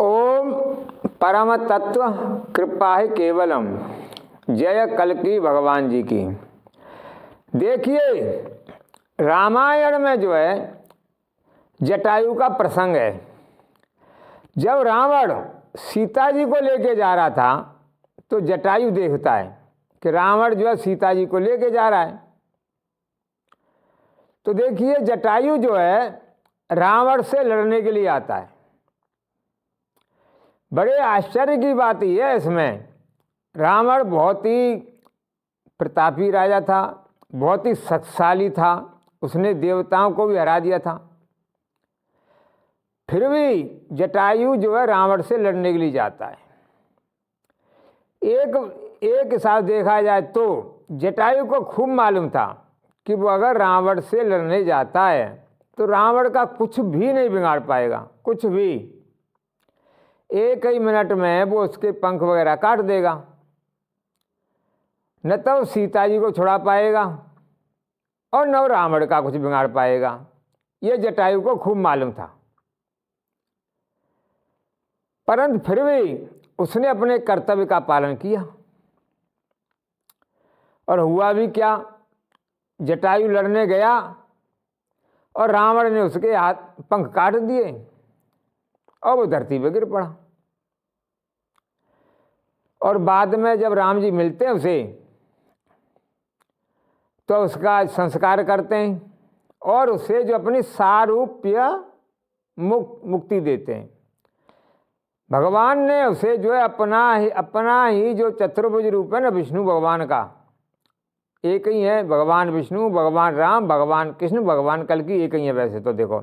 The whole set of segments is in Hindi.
ओम परम तत्व कृपा है केवलम। जय कल्कि भगवान जी की। देखिए, रामायण में जो है जटायु का प्रसंग है। जब रावण सीता जी को लेके जा रहा था तो जटायु देखता है कि रावण जो है सीता जी को लेके जा रहा है। तो देखिए, जटायु जो है रावण से लड़ने के लिए आता है। बड़े आश्चर्य की बात यह है इसमें, रावण बहुत ही प्रतापी राजा था, बहुत ही शक्तिशाली था, उसने देवताओं को भी हरा दिया था। फिर भी जटायु जो है रावण से लड़ने के लिए जाता है। एक हिसाब देखा जाए तो जटायु को खूब मालूम था कि वो अगर रावण से लड़ने जाता है तो रावण का कुछ भी नहीं बिगाड़ पाएगा, कुछ भी। एक ही मिनट में वो उसके पंख वगैरह काट देगा, न तो सीता जी को छुड़ा पाएगा और न रावण का कुछ बिगाड़ पाएगा। ये जटायु को खूब मालूम था, परंतु फिर भी उसने अपने कर्तव्य का पालन किया। और हुआ भी क्या, जटायु लड़ने गया और रावण ने उसके हाथ पंख काट दिए और वो धरती पर गिर पड़ा। और बाद में जब राम जी मिलते हैं उसे तो उसका संस्कार करते हैं और उसे जो अपनी सारूप्य मुक्ति देते हैं। भगवान ने उसे जो है अपना ही जो चतुर्भुज रूप है ना विष्णु भगवान का, एक ही है, भगवान विष्णु, भगवान राम, भगवान कृष्ण, भगवान कल्कि एक ही है वैसे तो देखो,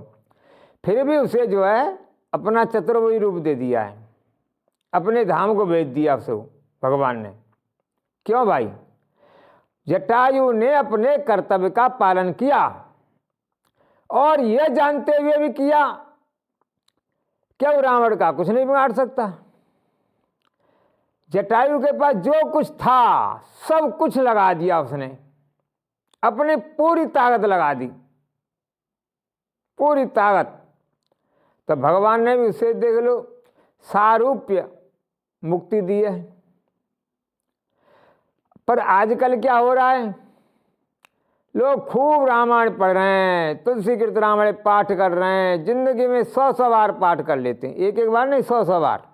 फिर भी उसे जो है अपना चतुर्भुज रूप दे दिया है, अपने धाम को भेज दिया उसे भगवान ने। क्यों भाई? जटायु ने अपने कर्तव्य का पालन किया और यह जानते हुए भी किया क्या वो रावण का कुछ नहीं बिगाड़ सकता। जटायु के पास जो कुछ था सब कुछ लगा दिया उसने, अपनी पूरी ताकत लगा दी, पूरी ताकत। तो भगवान ने भी उसे देख लो सारूप्य मुक्ति दी है। पर आजकल क्या हो रहा है, लोग खूब रामायण पढ़ रहे हैं, तुलसी कृत रामायण पाठ कर रहे हैं, जिंदगी में 100 बार पाठ कर लेते हैं, एक बार नहीं 100 बार।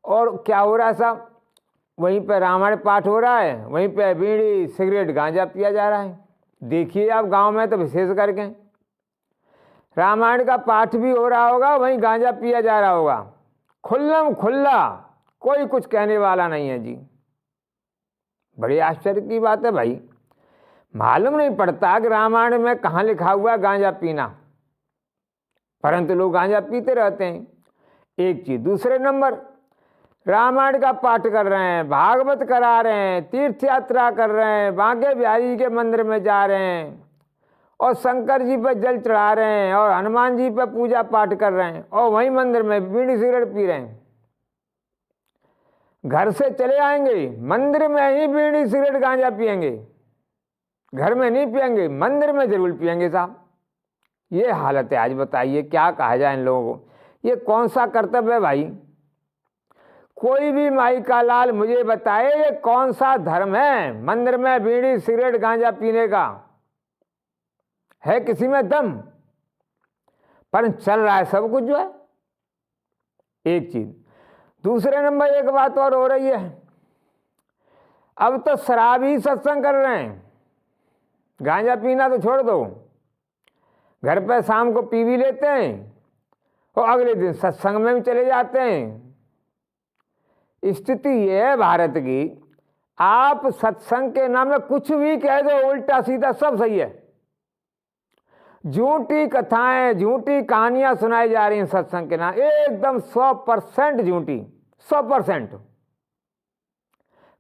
और क्या हो रहा है साहब, वहीं पे रामायण पाठ हो रहा है, वहीं पे बीड़ी सिगरेट गांजा पिया जा रहा है। देखिए आप गांव में तो विशेष करके रामायण का पाठ भी हो रहा होगा, वहीं गांजा पिया जा रहा होगा, खुल्लम खुल्ला, कोई कुछ कहने वाला नहीं है जी। बड़ी आश्चर्य की बात है भाई, मालूम नहीं पड़ता कि रामायण में कहाँ लिखा हुआ गांजा पीना, परंतु लोग गांजा पीते रहते हैं। एक चीज, दूसरे नंबर रामायण का पाठ कर रहे हैं, भागवत करा रहे हैं, तीर्थ यात्रा कर रहे हैं, बांके बिहारी जी के मंदिर में जा रहे हैं और शंकर जी पर जल चढ़ा रहे हैं और हनुमान जी पर पूजा पाठ कर रहे हैं और वहीं मंदिर में बीड़ी सिगरेट पी रहे हैं। घर से चले आएंगे, मंदिर में ही बीड़ी सिगरेट गांजा पिएंगे, घर में नहीं पिएंगे, मंदिर में जरूर पिएंगे साहब। ये हालत है आज, बताइए क्या कहा जाए इन लोगों को, ये कौन सा कर्तव्य है भाई? कोई भी माई का लाल मुझे बताए ये कौन सा धर्म है मंदिर में बीड़ी सिगरेट गांजा पीने का? है किसी में दम? पर चल रहा है सब कुछ जो है। एक चीज, दूसरे नंबर एक बात और हो रही है, अब तो शराबी सत्संग कर रहे हैं, गांजा पीना तो छोड़ दो, घर पे शाम को पी भी लेते हैं और अगले दिन सत्संग में भी चले जाते हैं। स्थिति ये है भारत की, आप सत्संग के नाम में कुछ भी कह दो, उल्टा सीधा सब सही है। झूठी कथाएं, झूठी कहानियां सुनाई जा रही हैं सत्संग के नाम, एकदम 100% झूठी, 100%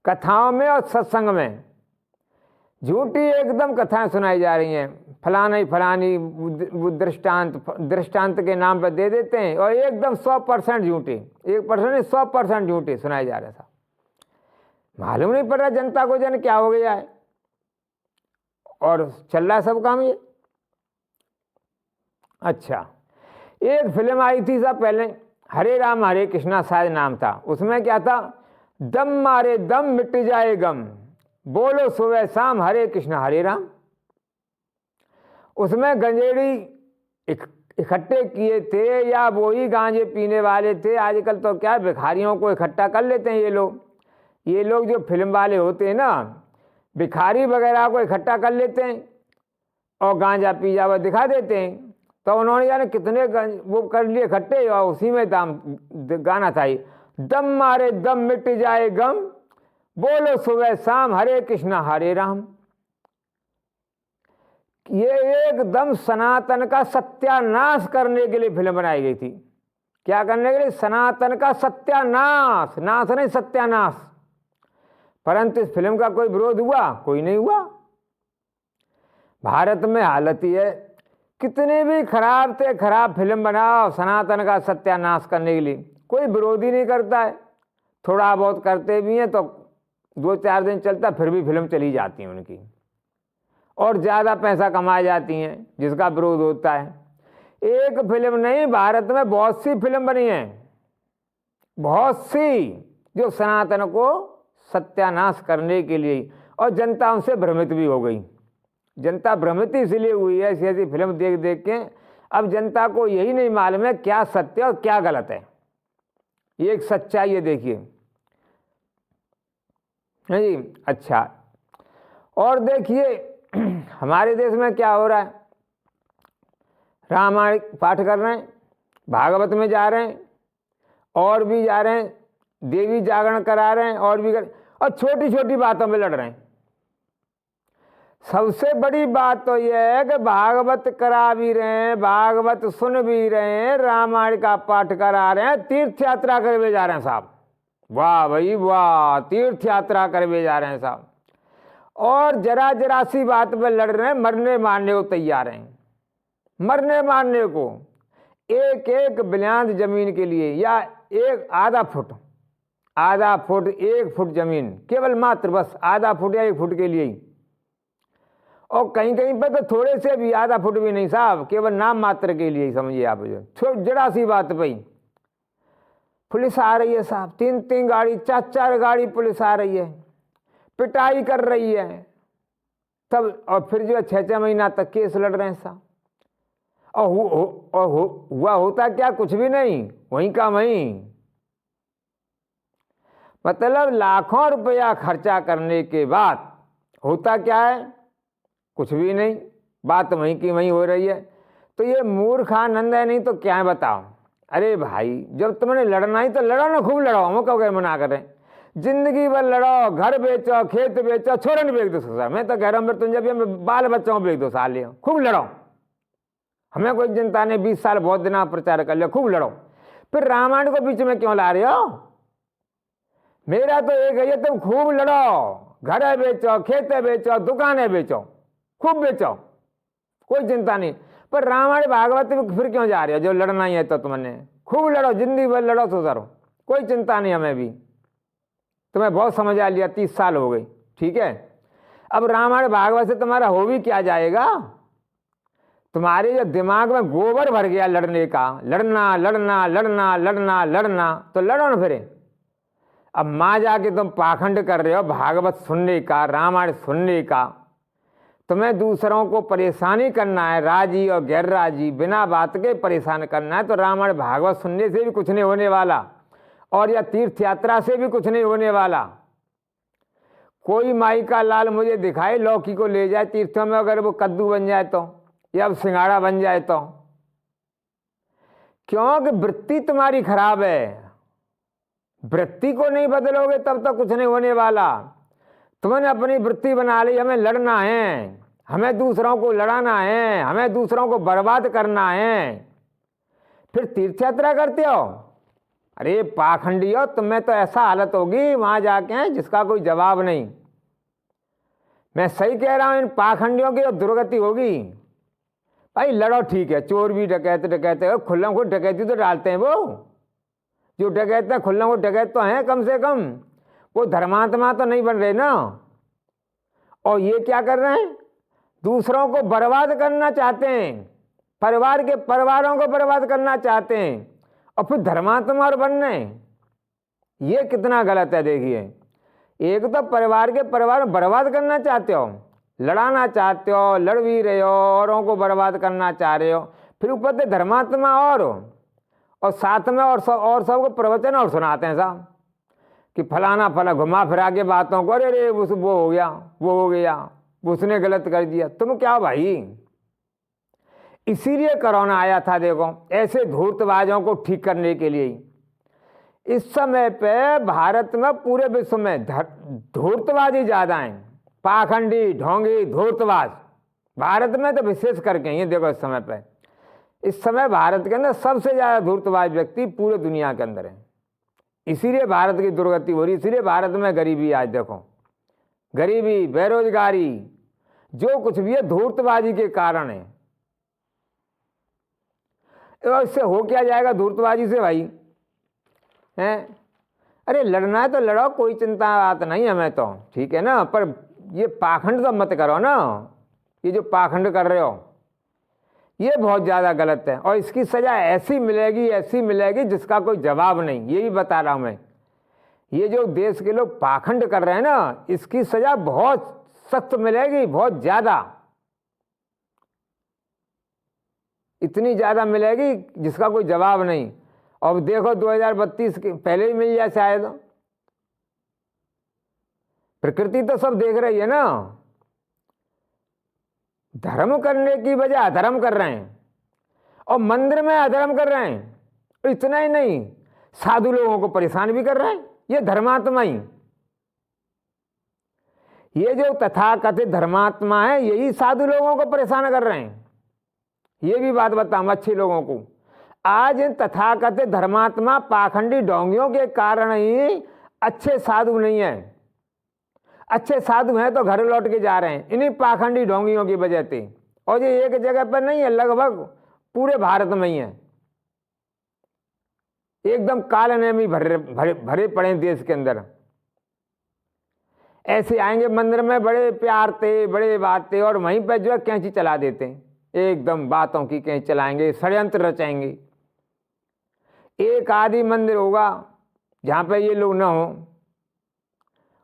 कथाओं में और सत्संग में झूठी एकदम कथाएं सुनाई जा रही हैं। फलाना ही फलानी दृष्टांत के नाम पर दे देते हैं और एकदम 100% झूठे, 1% नहीं 100% झूठे सुनाए जा रहे था। मालूम नहीं पड़ रहा जनता को जन क्या हो गया है, और चल रहा है सब काम ये। अच्छा, एक फिल्म आई थी साहब पहले, हरे राम हरे कृष्णा शायद नाम था। उसमें क्या था, दम मारे दम मिट जाए गम, बोलो सुबह शाम हरे कृष्णा हरे राम। उसमें गंजेड़ी इकट्ठे किए थे या वही गांजे पीने वाले थे। आजकल तो क्या भिखारियों को इकट्ठा कर लेते हैं ये लोग जो फिल्म वाले होते हैं ना, भिखारी वगैरह को इकट्ठा कर लेते हैं और गांजा पी जावा दिखा देते हैं। तो उन्होंने जाने कितने वो कर लिए इकट्ठे और उसी में दाम गाना था ही, दम मारे दम मिट जाए गम, बोलो सुबह शाम हरे कृष्णा हरे राम। ये एकदम सनातन का सत्यानाश करने के लिए फिल्म बनाई गई थी। क्या करने के लिए? सनातन का सत्यानाश, नाश नहीं सत्यानाश। परंतु इस फिल्म का कोई विरोध हुआ? कोई नहीं हुआ। भारत में हालत ही है, कितने भी खराब से खराब फिल्म बनाओ सनातन का सत्यानाश करने के लिए, कोई विरोध ही नहीं करता है। थोड़ा बहुत करते भी हैं तो 2-4 दिन चलता, फिर भी फिल्म चली जाती है उनकी और ज़्यादा पैसा कमाई जाती हैं, जिसका विरोध होता है। एक फिल्म नहीं, भारत में बहुत सी फिल्म बनी हैं, बहुत सी, जो सनातन को सत्यानाश करने के लिए, और जनता उनसे भ्रमित भी हो गई। जनता भ्रमित इसलिए हुई है ऐसी ऐसी फिल्म देख देख के। अब जनता को यही नहीं मालूम है क्या सत्य और क्या गलत है। ये एक सच्चाई है, देखिए है जी। अच्छा, और देखिए हमारे देश में क्या हो रहा है, रामायण पाठ कर रहे हैं, भागवत में जा रहे हैं, और भी जा रहे हैं, देवी जागरण करा रहे हैं, और भी और छोटी छोटी बातों में लड़ रहे हैं। सबसे बड़ी बात तो यह है कि भागवत करा भी रहे हैं, भागवत सुन भी रहे हैं, रामायण का पाठ करा रहे हैं, तीर्थ यात्रा करवे जा रहे हैं साहब। वाह भाई वाह, तीर्थ यात्रा करवे जा रहे हैं साहब। और जरा जरा सी बात पर लड़ रहे हैं, मरने मारने को तैयार हैं, मरने मारने को। एक एक बिलियांत जमीन के लिए, या एक आधा फुट 1 फुट जमीन, केवल मात्र बस आधा फुट या 1 फुट के लिए ही। और कहीं कहीं पर तो थोड़े से भी आधा फुट भी नहीं साहब, केवल नाम मात्र के लिए ही, समझिए आप। जो जरा सी बात पे पुलिस आ रही है साहब, 3-3 गाड़ी 4-4 गाड़ी पुलिस आ रही है, पिटाई कर रही है तब, और फिर जो 6-6 महीना तक केस लड़ रहे हैं साहब। और हुआ होता क्या? कुछ भी नहीं, वहीं का वहीं। मतलब लाखों रुपया खर्चा करने के बाद होता क्या है? कुछ भी नहीं, बात वहीं की वहीं हो रही है। तो ये मूर्खानंद है, नहीं तो क्या है बताओ। अरे भाई, जब तुमने लड़ना ही तो लड़ो ना, खूब लड़ो, हम क्यों मना कर रहे हैं। जिंदगी भर लड़ो, घर बेचो, खेत बेचो, छोरन बेच दो सर। मैं तो कह रहा हूँ तुम जब बाल बच्चों को बेच दो साल, खूब लड़ो। हमें कोई जनता ने 20 साल बहुत दिन प्रचार कर लिया, खूब लड़ो। फिर रामायण को बीच में क्यों ला रहे हो? मेरा तो एक है, तुम खूब लड़ो, घर बेचो, खेत बेचो, दुकानें बेचो, खूब बेचो, कोई चिंता नहीं। पर रामायण भागवत में फिर क्यों जा रहे हो? जो लड़ना ही है तो तुमने खूब लड़ो, जिंदगी भर लड़ो तो करो, कोई चिंता नहीं। हमें भी तुम्हें बहुत समझ आ लिया, 30 साल हो गई, ठीक है। अब रामायण भागवत से तुम्हारा हो भी क्या जाएगा? तुम्हारे जो दिमाग में गोबर भर गया लड़ने का, लड़ना लड़ना लड़ना लड़ना लड़ना, तो लड़ो ना फिर। अब माँ जाके तुम पाखंड कर रहे हो भागवत सुनने का, रामायण सुनने का। तुम्हें दूसरों को परेशानी करना है, राजी और गैर राजी, बिना बात के परेशान करना है, तो रामायण भागवत सुनने से भी कुछ नहीं होने वाला, और या तीर्थ यात्रा से भी कुछ नहीं होने वाला। कोई माई का लाल मुझे दिखाए लौकी को ले जाए तीर्थों में, अगर वो कद्दू बन जाए तो, या सिंगाड़ा बन जाए तो। क्योंकि वृत्ति तुम्हारी खराब है। वृत्ति को नहीं बदलोगे तब तक कुछ नहीं होने वाला। तुमने अपनी वृत्ति बना ली, हमें लड़ना है, हमें दूसरों को लड़ाना है, हमें दूसरों को बर्बाद करना है, फिर तीर्थ यात्रा करते हो। अरे पाखंडी हो, तुम्हें तो ऐसा हालत होगी वहां जाके जिसका कोई जवाब नहीं। मैं सही कह रहा हूं, इन पाखंडियों की तो दुर्गति होगी। भाई लड़ो ठीक है, चोर भी डकैते खुल्लम खुद डकैती तो डालते हैं, वो जो डकैते खुल्लम खुद डकैत तो हैं कम से कम, वो धर्मात्मा तो नहीं बन रहे ना। और ये क्या कर रहे हैं? दूसरों को बर्बाद करना चाहते हैं, परिवारों को बर्बाद करना चाहते हैं, और फिर धर्मात्मा और बनने, ये कितना गलत है। देखिए, एक तो परिवार में बर्बाद करना चाहते हो, लड़ाना चाहते हो, लड़ भी रहे हो, औरों को बर्बाद करना चाह रहे हो, फिर ऊपर से धर्मात्मा और साथ में और सबको प्रवचन और सुनाते हैं साहब कि फलाना फला घुमा फिरा के बातों को, अरे रे वो हो गया, वो हो गया, उसने गलत कर दिया। तुम क्या भाई, इसीलिए कोरोना आया था। देखो, ऐसे धूर्तबाजों को ठीक करने के लिए इस समय पे भारत में, पूरे विश्व में धूर्तबाजी ज्यादा हैं, पाखंडी, ढोंगी, धूर्तबाज। भारत में तो विशेष करके ये देखो, इस समय भारत के अंदर सबसे ज्यादा धूर्तबाज व्यक्ति पूरे दुनिया के अंदर है। इसीलिए भारत की दुर्गति हो रही, इसीलिए भारत में गरीबी। आज देखो, गरीबी, बेरोजगारी, जो कुछ भी है धूर्तबाजी के कारण है। तो इससे हो क्या जाएगा धूर्तबाजी से भाई, हैं? अरे लड़ना है तो लड़ो, कोई चिंता बात नहीं हमें तो, ठीक है ना, पर ये पाखंड तो मत करो ना। ये जो पाखंड कर रहे हो ये बहुत ज़्यादा गलत है, और इसकी सज़ा ऐसी मिलेगी जिसका कोई जवाब नहीं। ये भी बता रहा हूँ मैं, ये जो देश के लोग पाखंड कर रहे हैं ना, इसकी सज़ा बहुत सख्त मिलेगी, बहुत ज़्यादा, इतनी ज़्यादा मिलेगी जिसका कोई जवाब नहीं। अब देखो 2032 के पहले ही मिल जाए शायद। प्रकृति तो सब देख रही है ना। धर्म करने की बजाय अधर्म कर रहे हैं, और मंदिर में अधर्म कर रहे हैं। तो इतना ही नहीं, साधु लोगों को परेशान भी कर रहे हैं। ये धर्मात्मा ही, ये जो तथाकथित धर्मात्मा है, यही साधु लोगों को परेशान कर रहे हैं। ये भी बात बताऊं अच्छे लोगों को, आज इन तथाकथित धर्मात्मा पाखंडी ढोंगियों के कारण ही अच्छे साधु नहीं है। अच्छे साधु हैं तो घर लौट के जा रहे हैं, इन्हीं पाखंडी ढोंगियों की वजह से। और ये एक जगह पर नहीं है, लगभग पूरे भारत में ही है। एकदम कालनेमी भरे पड़े देश के अंदर। ऐसे आएंगे मंदिर में, बड़े प्यार से, बड़े बातें, और वहीं पर जो है कैंची चला देते हैं, एकदम बातों की कैंची चलाएंगे, षड्यंत्र रचाएंगे। एक आदि मंदिर होगा जहाँ पे ये लोग ना हो।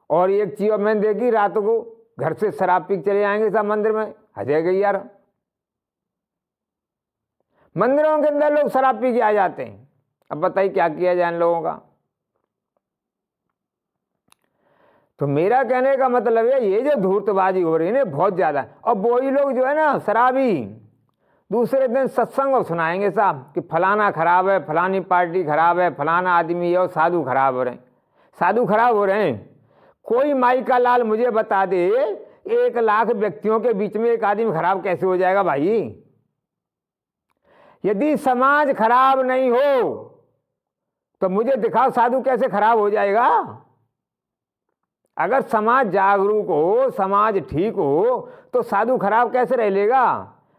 और एक चीज मैंने देखी, रात को घर से शराब पी चले आएंगे सब मंदिर में। हजे गई यार, मंदिरों के अंदर लोग शराब पी के आ जाते हैं। अब बताइए क्या किया जाए इन लोगों का। तो मेरा कहने का मतलब है, ये जो धूर्तबाजी हो रही है ना बहुत ज्यादा। और वही लोग जो है ना शराबी, दूसरे दिन सत्संग सुनाएंगे साहब कि फलाना खराब है, फलानी पार्टी खराब है, फलाना आदमी है, और साधु खराब हो रहे हैं। साधु खराब हो रहे हैं। कोई माई का लाल मुझे बता दे, 1 लाख व्यक्तियों के बीच में एक आदमी खराब कैसे हो जाएगा भाई? यदि समाज खराब नहीं हो तो मुझे दिखाओ साधु कैसे खराब हो जाएगा। अगर समाज जागरूक हो, समाज ठीक हो, तो साधु खराब कैसे रह लेगा?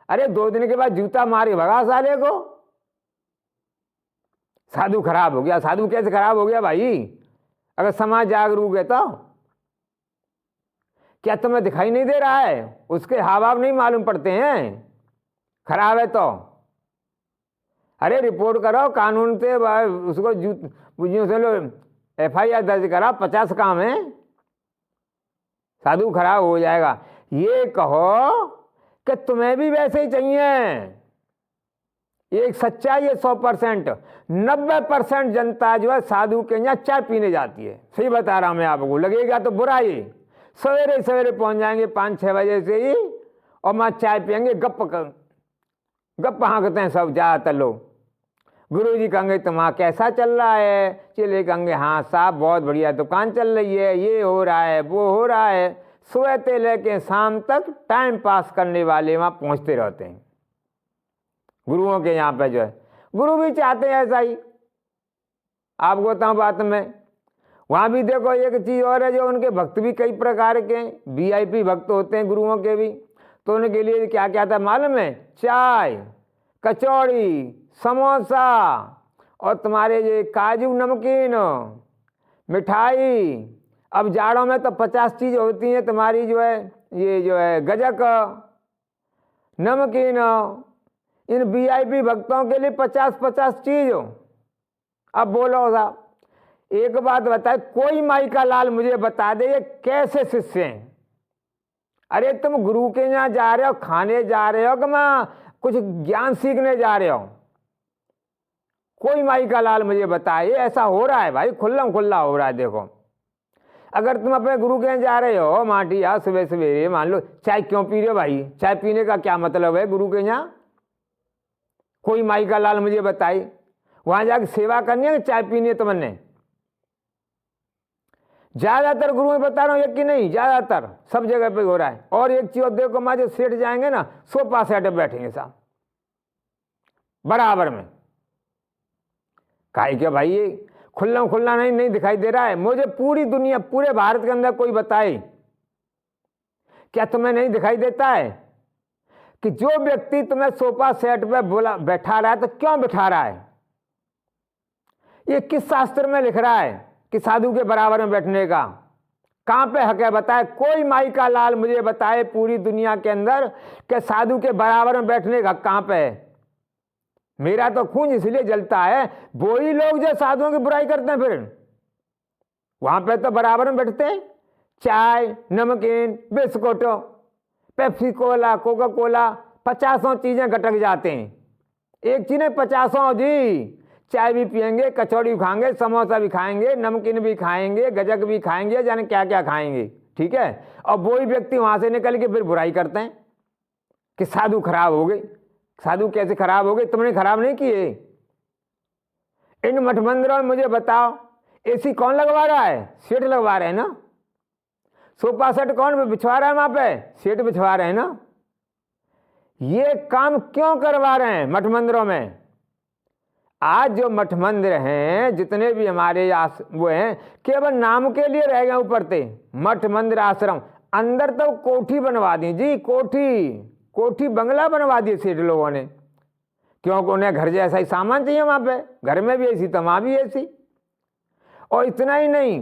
अरे 2 दिन के बाद जूता मारे भगा साले को। साधु खराब हो गया, साधु कैसे खराब हो गया भाई? अगर समाज जागरूक है तो क्या तुम्हें दिखाई नहीं दे रहा है? उसके हाव भाव नहीं मालूम पड़ते हैं खराब है तो? अरे रिपोर्ट करो कानून से, उसको FIR दर्ज करा, 50 काम है, साधु खराब हो जाएगा। ये कहो कि तुम्हें भी वैसे ही चाहिए। एक सच्चाई है 100%। 90% जनता जो है साधु के यहाँ चाय पीने जाती है। सही बता रहा हूं मैं आपको, लगेगा तो बुरा ही। सवेरे सवेरे पहुंच जाएंगे 5-6 बजे से ही, और वहां चाय पियेंगे, गप हाँकते हैं सब ज्यादातर लोग। गुरुजी कहेंगे तुम्हारा कैसा चल रहा है? चले कहेंगे हाँ साहब बहुत बढ़िया दुकान चल रही है, ये हो रहा है, वो हो रहा है। सुबह से लेके शाम तक टाइम पास करने वाले वहां पहुंचते रहते हैं। गुरुओं के यहाँ पे जो है, गुरु भी चाहते हैं ऐसा ही। आपको बताऊं बात में, वहां भी देखो एक चीज और है, जो उनके भक्त भी कई प्रकार के VIP भक्त होते हैं गुरुओं के भी। तो उनके लिए क्या क्या था मालूम है? चाय, कचौड़ी, समोसा, और तुम्हारे ये काजू नमकीन, मिठाई। अब जाड़ों में तो 50 चीज होती हैं तुम्हारी जो है, ये जो है गजक, नमकीन। इन VIP भक्तों के लिए 50-50 चीज अब बोलो साहब, एक बात बताए, कोई माई का लाल मुझे बता दे ये कैसे शिष्य हैं? अरे तुम गुरु के यहाँ जा रहे हो, खाने जा रहे हो कि मैं कुछ ज्ञान सीखने जा रहे हो? कोई माई का लाल मुझे बताए, ऐसा हो रहा है भाई, खुल्लम खुल्ला हो रहा है। देखो, अगर तुम अपने गुरु के यहाँ जा रहे हो माटी या सुबह सवेरे, मान लो चाय क्यों पी रहे हो भाई? चाय पीने का क्या मतलब है गुरु के यहाँ? कोई माई का लाल मुझे बताई, वहां जाकर सेवा करनी है कि चाय पीनी है तुमने? ज्यादातर गुरु में बता रहा हूं, एक कि नहीं, ज्यादातर सब जगह पे हो रहा है। और एक चीज देखो, माँ जो सेठ जाएंगे ना, सोफा सेट पे बैठेंगे साहब बराबर में। काहे क्या भाई, ये खुल्ला खुल्ला नहीं दिखाई दे रहा है मुझे? पूरी दुनिया, पूरे भारत के अंदर कोई बताए, क्या तुम्हें नहीं दिखाई देता है कि जो व्यक्ति तुम्हें सोफा सेट पे बोला बैठा रहा है, तो क्यों बैठा रहा है? ये किस शास्त्र में लिख रहा है कि साधु के बराबर में बैठने का? कहां पे हक है बताए? कोई माई का लाल मुझे बताए पूरी दुनिया के अंदर कि साधु के बराबर में बैठने का कहां पे है? मेरा तो खून इसलिए जलता है, वही लोग जो साधुओं की बुराई करते हैं, फिर वहां पे तो बराबर में बैठते हैं। चाय, नमकीन, biscuit, Pepsi Cola, Coca Cola, 50 चीजें गटक जाते हैं। एक चीज नहीं, 50 जी। चाय भी पियेंगे, कचौड़ी भी खाएंगे, समोसा भी खाएंगे, नमकीन भी खाएंगे, गजक भी खाएंगे, जाने क्या क्या खाएंगे, ठीक है। और वही व्यक्ति वहां से निकल के फिर बुराई करते हैं कि साधु खराब हो गए। साधु कैसे खराब हो गए? तुमने खराब नहीं किए। इन मठ मंदिरों में मुझे बताओ, एसी कौन लगवा रहा है? सेठ लगवा रहे हैं ना। सोफा सेट कौन बिछवा रहा है वहां पे? सेठ बिछवा रहे हैं ना। ये काम क्यों करवा रहे हैं मठ मंदिरों में? आज जो मठ मंदिर हैं जितने भी हमारे वो हैं, केवल नाम के लिए रह गए ऊपर से मठ मंदिर आश्रम। अंदर तो कोठी बनवा दी जी, कोठी बंगला बनवा दिए सेठ लोगों ने, क्योंकि उन्हें घर जैसा ही सामान चाहिए वहां पे। घर में भी ऐसी तो वहां भी ऐसी। और इतना ही नहीं,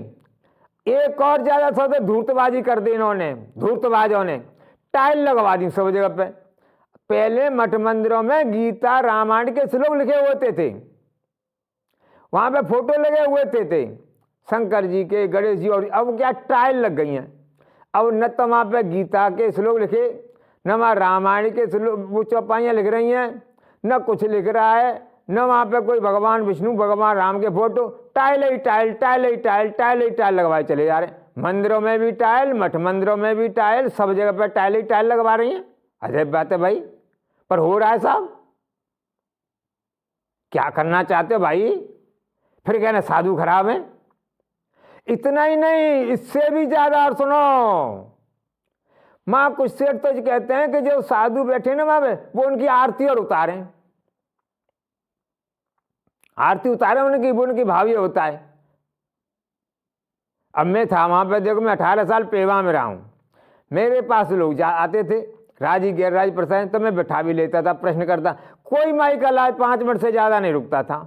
एक और ज्यादा थोड़ा धूर्तबाजी कर दी इन्होंने, धूर्तबाजों ने टाइल लगवा दी सब जगह पे। पहले मठ मंदिरों में गीता रामायण के श्लोक लिखे होते थे, वहां पे फोटो लगे हुए थे शंकर जी के, गणेश जी, और अब क्या टाइल लग गई हैं। अब न तो वहां पे गीता के श्लोक लिखे, न वहां रामायण के श्लोक वो चौपाइयां लिख रही हैं, न कुछ लिख रहा है, न वहां पे कोई भगवान विष्णु भगवान राम के फोटो। टाइल ही टाइल, टाइल ही टाइल, टाइल ही टाइल लगवाए चले जा रहे। मंदिरों में भी टाइल, मठ मंदिरों में भी टाइल, सब जगह पे टाइल ही टाइल लगवा रही हैं। अजब बात है भाई, पर हो रहा है साहब। क्या करना चाहते हो भाई? फिर कहना साधु खराब है। इतना ही नहीं, इससे भी ज्यादा। और सुनो, मां कुछ सेठ तो कहते हैं कि जो साधु बैठे ना वहां पे, वो उनकी आरती और उतारे, आरती उतारे उनकी, वो उनकी भावी होता है। अब मैं था वहां पे, देखो मैं 18 साल पेवा में रहा हूं। मेरे पास लोग आते थे, राजी गैर राजी प्रसन्न, तो मैं बैठा भी लेता था, प्रश्न करता। कोई माई का लाज 5 मिनट से ज्यादा नहीं रुकता था।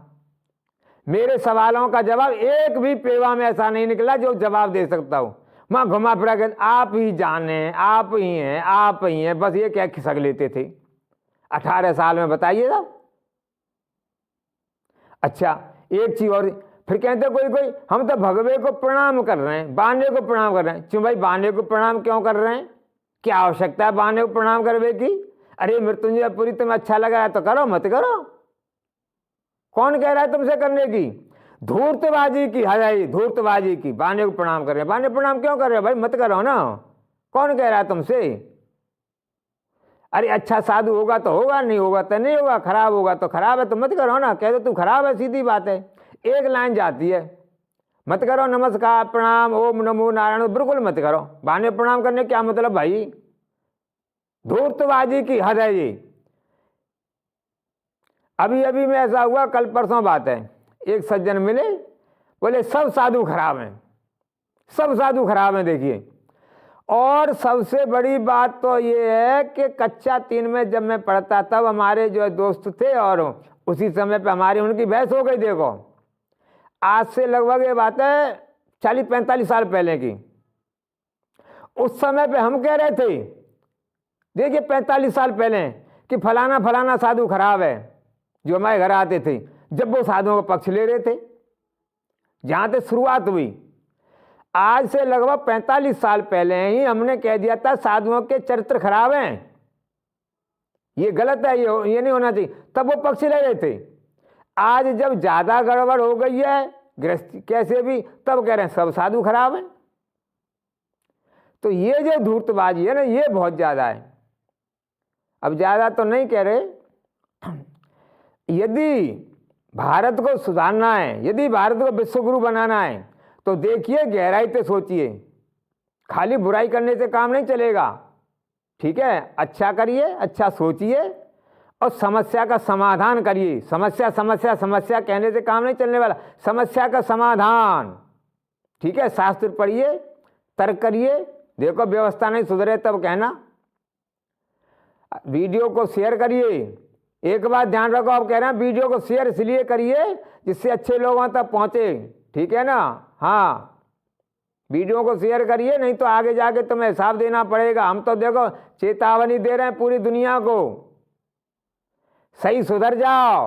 मेरे सवालों का जवाब एक भी पेवा में ऐसा नहीं निकला जो जवाब दे सकता हूं। मैं घुमा फिरा के आप ही जाने, आप ही हैं, आप ही हैं, बस ये क्या खिसक लेते थे 18 साल में, बताइए साहब। अच्छा, एक चीज और, फिर कहते कोई हम तो भगवे को प्रणाम कर रहे हैं, बांधे को प्रणाम कर रहे हैं। क्यों भाई बांधे को प्रणाम क्यों कर रहे हैं? क्या आवश्यकता है बांधे को प्रणाम करने की? अरे मृत्युंजय पुरी तुम्हें अच्छा लगा है तो करो, मत करो। कौन कह रहा है तुमसे करने की? धूर्तबाजी की हजाई, धूर्तबाजी की। बांधे को प्रणाम कर रहे हैं, बांधे प्रणाम क्यों कर रहे हो भाई? मत करो ना। कौन कह रहा है तुमसे? अरे अच्छा साधु होगा तो होगा, नहीं होगा तो नहीं होगा, खराब होगा तो खराब है, तो मत करो ना। कह दो तू खराब है, सीधी बात है, एक लाइन जाती है, मत करो। नमस्कार प्रणाम ओम नमो नारायण बिल्कुल मत करो। बांधे प्रणाम करने क्या मतलब भाई? धूर्तबाजी की हद है ये। अभी में ऐसा हुआ, कल परसों बात है, एक सज्जन मिले, बोले सब साधु खराब हैं, सब साधु खराब हैं। देखिए, और सबसे बड़ी बात तो ये है कि कक्षा 3 में जब मैं पढ़ता तब हमारे जो दोस्त थे, और उसी समय पे हमारी उनकी बहस हो गई। देखो, आज से लगभग ये बात है 40-45 साल पहले की। उस समय पे हम कह रहे थे, देखिए 45 साल पहले, कि फलाना फलाना साधु खराब है, जो हमारे घर आते थे, जब वो साधुओं का पक्ष ले रहे थे। जहाँ से शुरुआत हुई। आज से लगभग 45 साल पहले ही हमने कह दिया था साधुओं के चरित्र खराब हैं, ये गलत है, ये नहीं होना चाहिए, तब वो पक्ष ले रहे थे। आज जब ज़्यादा गड़बड़ हो गई है गृहस्थी कैसे भी, तब कह रहे हैं सब साधु खराब हैं। तो ये जो धूर्तबाजी है ना, ये बहुत ज़्यादा है। अब ज़्यादा तो नहीं कह रहे, यदि भारत को सुधारना है, यदि भारत को विश्वगुरु बनाना है, तो देखिए गहराई से सोचिए, खाली बुराई करने से काम नहीं चलेगा। ठीक है, अच्छा करिए, अच्छा सोचिए और समस्या का समाधान करिए। समस्या समस्या समस्या कहने से काम नहीं चलने वाला, समस्या का समाधान। ठीक है, शास्त्र पढ़िए, तर्क करिए, देखो व्यवस्था नहीं सुधरे तब कहना। वीडियो को शेयर करिए। एक बात ध्यान रखो, आप कह रहे हैं वीडियो को शेयर इसलिए करिए जिससे अच्छे लोगों तक पहुंचे। ठीक है ना, हाँ, वीडियो को शेयर करिए, नहीं तो आगे जाके तुम्हें हिसाब देना पड़ेगा। हम तो देखो चेतावनी दे रहे हैं पूरी दुनिया को, सही सुधर जाओ,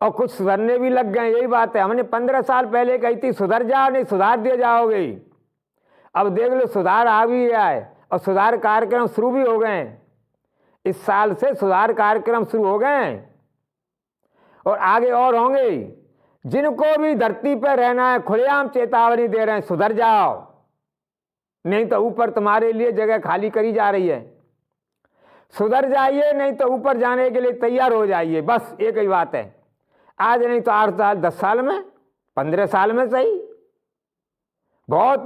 और कुछ सुधरने भी लग गए। यही बात है, हमने 15 साल पहले कही थी सुधर जाओ, नहीं सुधार दिए जाओगे। अब देख लो सुधार आ भी गया है और सुधार कार्यक्रम शुरू भी हो गए। इस साल से सुधार कार्यक्रम शुरू हो गए और आगे और होंगे। जिनको भी धरती पर रहना है खुलेआम चेतावनी दे रहे हैं, सुधर जाओ, नहीं तो ऊपर तुम्हारे लिए जगह खाली करी जा रही है। सुधर जाइए, नहीं तो ऊपर जाने के लिए तैयार हो जाइए। बस एक ही बात है, आज नहीं तो 8 साल, 10 साल में, 15 साल में सही, बहुत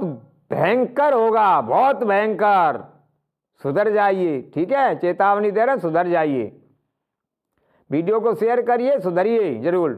भयंकर होगा, बहुत भयंकर। सुधर जाइए। ठीक है, चेतावनी दे रहे हैं, सुधर जाइए। वीडियो को शेयर करिए, सुधरिए जरूर।